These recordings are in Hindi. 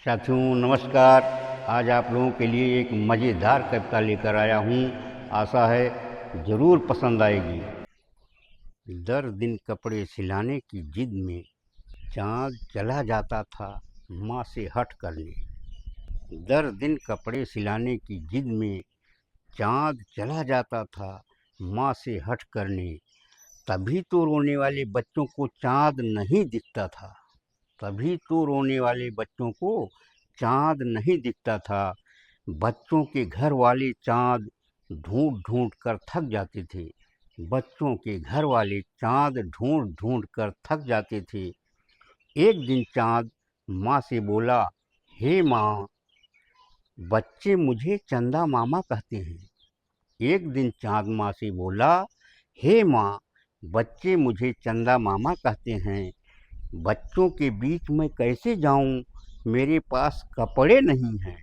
साथियों नमस्कार। आज आप लोगों के लिए एक मज़ेदार कविता लेकर आया हूँ। आशा है ज़रूर पसंद आएगी। दर दिन कपड़े सिलाने की जिद में चाँद चला जाता था माँ से हट करने। दर दिन कपड़े सिलाने की जिद में चाँद चला जाता था माँ से हट करने। तभी तो रोने वाले बच्चों को चाँद नहीं दिखता था। तभी तो रोने वाले बच्चों को चाँद नहीं दिखता था। बच्चों के घर वाले चाँद ढूंढ ढूंढ कर थक जाते थे। बच्चों के घर वाले चाँद ढूंढ ढूंढ कर थक जाते थे। एक दिन चाँद माँ से बोला, हे माँ, बच्चे मुझे चंदा मामा कहते हैं। एक दिन चाँद माँ से बोला, हे माँ, बच्चे मुझे चंदा मामा कहते हैं। बच्चों के बीच में कैसे जाऊं, मेरे पास कपड़े नहीं हैं।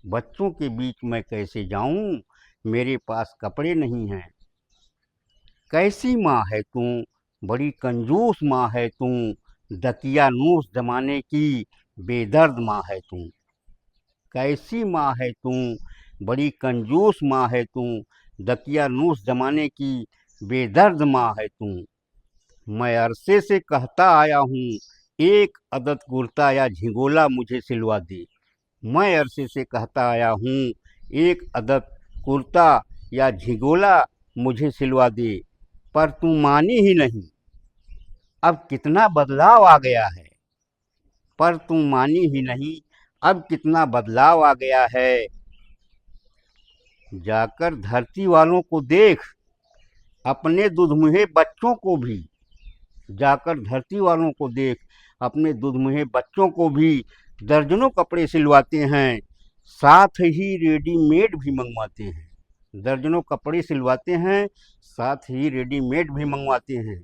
बच्चों के बीच में कैसे जाऊं, मेरे पास कपड़े नहीं हैं। कैसी माँ है तू, बड़ी कंजूस माँ है तू, दकियानूस जमाने की बेदर्द माँ है तू। कैसी माँ है तू, बड़ी कंजूस माँ है तू, दकियानूस जमाने की बेदर्द माँ है तू। मैं अरसे से कहता आया हूँ, एक अदद कुर्ता या झिगोला मुझे सिलवा दे। मैं अरसे से कहता आया हूँ, एक अदद कुर्ता या झिगोला मुझे सिलवा दे, पर तू मानी ही नहीं। अब कितना बदलाव आ गया है, पर तू मानी ही नहीं। अब कितना बदलाव आ गया है। जाकर धरती वालों को देख, अपने दुधमुहे बच्चों को भी। जाकर धरती वालों को देख, अपने दुधमुहे बच्चों को भी दर्जनों कपड़े सिलवाते हैं, साथ ही रेडीमेड भी मंगवाते हैं। दर्जनों कपड़े सिलवाते हैं, साथ ही रेडीमेड भी मंगवाते हैं।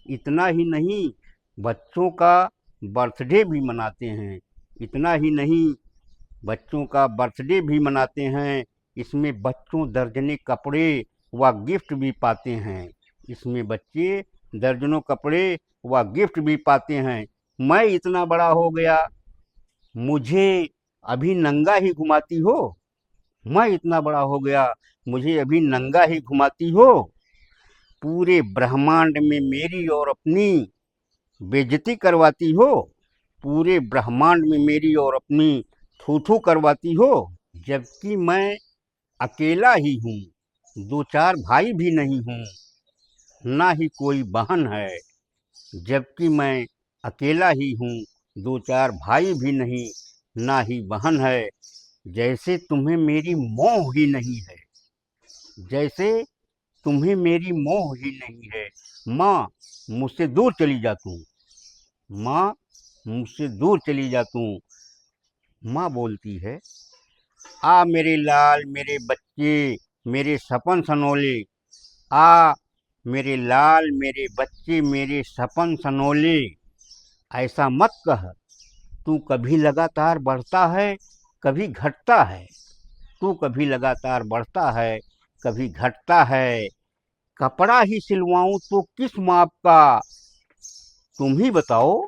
इतना ही नहीं, बच्चों का बर्थडे भी मनाते हैं। इतना ही नहीं, बच्चों का बर्थडे भी मनाते हैं। इसमें बच्चों दर्जने कपड़े व गिफ्ट भी पाते हैं। इसमें बच्चे दर्जनों कपड़े व गिफ्ट भी पाते हैं। मैं इतना बड़ा हो गया, मुझे अभी नंगा ही घुमाती हो। मैं इतना बड़ा हो गया, मुझे अभी नंगा ही घुमाती हो। पूरे ब्रह्मांड में मेरी और अपनी बेइज्जती करवाती हो। पूरे ब्रह्मांड में मेरी और अपनी थू थू करवाती हो। जबकि मैं अकेला ही हूँ, दो चार भाई भी नहीं हूँ, ना ही कोई बहन है। जबकि मैं अकेला ही हूँ, दो चार भाई भी नहीं, ना ही बहन है। जैसे तुम्हें मेरी मोह ही नहीं है। जैसे तुम्हें मेरी मोह ही नहीं है। माँ, मुझसे दूर चली जा तू। माँ, मुझसे दूर चली जा तू। माँ बोलती है, आ मेरे लाल मेरे बच्चे, मेरे सपन सनोले। आ मेरे लाल मेरे बच्चे, मेरे सपन सनोले। ऐसा मत कह, तू कभी लगातार बढ़ता है, कभी घटता है। तू कभी लगातार बढ़ता है, कभी घटता है। कपड़ा ही सिलवाऊं तो किस माप का, तुम ही बताओ।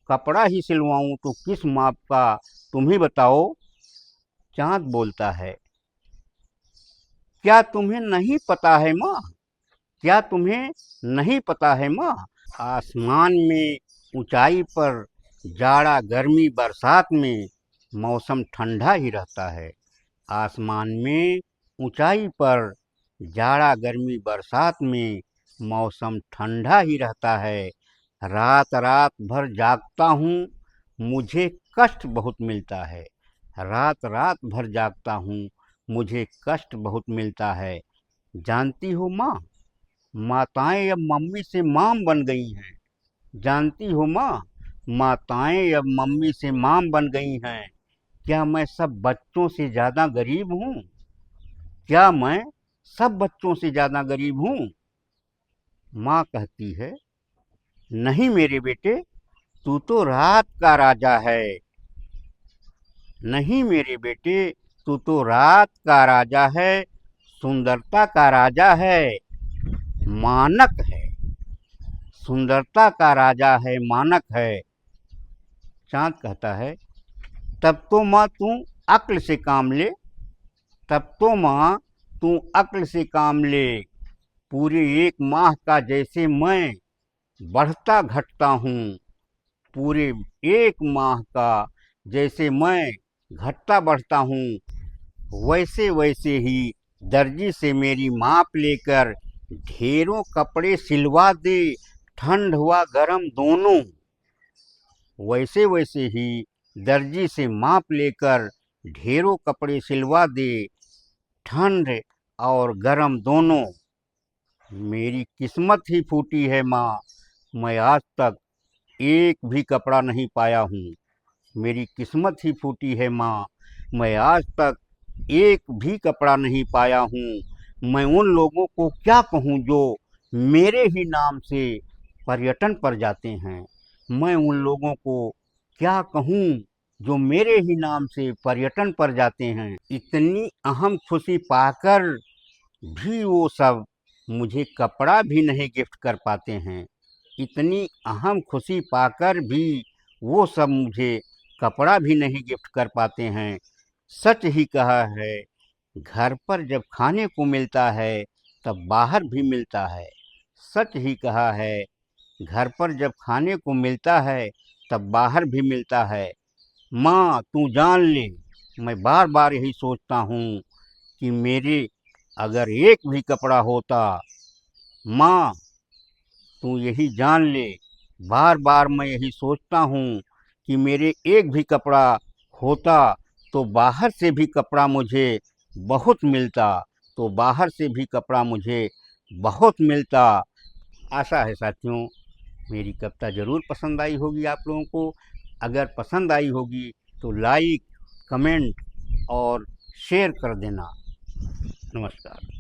कपड़ा ही सिलवाऊं तो किस माप का, तुम ही बताओ। चाँद बोलता है, क्या तुम्हें नहीं पता है माँ, क्या तुम्हें नहीं पता है माँ। आसमान में ऊंचाई पर जाड़ा गर्मी बरसात में मौसम ठंडा ही रहता है। आसमान में ऊंचाई पर जाड़ा गर्मी बरसात में मौसम ठंडा ही रहता है। रात रात भर जागता हूँ, मुझे कष्ट बहुत मिलता है। रात रात भर जागता हूँ, मुझे कष्ट बहुत मिलता है। जानती हो माँ, माताएं अब मम्मी से माम बन गई हैं। जानती हो माँ, माताएं अब मम्मी से माम बन गई हैं। क्या मैं सब बच्चों से ज़्यादा गरीब हूँ? क्या मैं सब बच्चों से ज़्यादा गरीब हूँ? माँ कहती है, नहीं मेरे बेटे, तू तो रात का राजा है। नहीं मेरे बेटे, तू तो रात का राजा है, सुंदरता का राजा है, मानक है। सुंदरता का राजा है, मानक है। चाँद कहता है, तब तो माँ तू अक्ल से काम ले, तब तो माँ तू अक्ल से काम ले। पूरे 1 माह का जैसे मैं बढ़ता घटता हूँ, पूरे 1 माह का जैसे मैं घटता बढ़ता हूँ, वैसे वैसे ही दर्जी से मेरी माप लेकर ढेरों कपड़े सिलवा दे, ठंड हुआ गरम दोनों। वैसे वैसे ही दर्जी से माप लेकर ढेरों कपड़े सिलवा दे, ठंड और गरम दोनों। मेरी किस्मत ही फूटी है माँ, मैं आज तक एक भी कपड़ा नहीं पाया हूँ। मेरी किस्मत ही फूटी है माँ, मैं आज तक एक भी कपड़ा नहीं पाया हूँ। मैं उन लोगों को क्या कहूँ जो मेरे ही नाम से पर्यटन पर जाते हैं। मैं उन लोगों को क्या कहूँ जो मेरे ही नाम से पर्यटन पर जाते हैं। इतनी अहम खुशी पाकर भी वो सब मुझे कपड़ा भी नहीं गिफ्ट कर पाते हैं। इतनी अहम खुशी पाकर भी वो सब मुझे कपड़ा भी नहीं गिफ्ट कर पाते हैं। सच ही कहा है, घर पर जब खाने को मिलता है तब बाहर भी मिलता है। सच ही कहा है, घर पर जब खाने को मिलता है तब बाहर भी मिलता है। माँ तू जान ले, मैं बार बार यही सोचता हूँ कि मेरे अगर एक भी कपड़ा होता। माँ तू यही जान ले, बार बार मैं यही सोचता हूँ कि मेरे एक भी कपड़ा होता तो बाहर से भी कपड़ा मुझे बहुत मिलता, तो बाहर से भी कपड़ा मुझे बहुत मिलता। आशा है साथियों मेरी कविता ज़रूर पसंद आई होगी आप लोगों को। अगर पसंद आई होगी तो लाइक, कमेंट और शेयर कर देना। नमस्कार।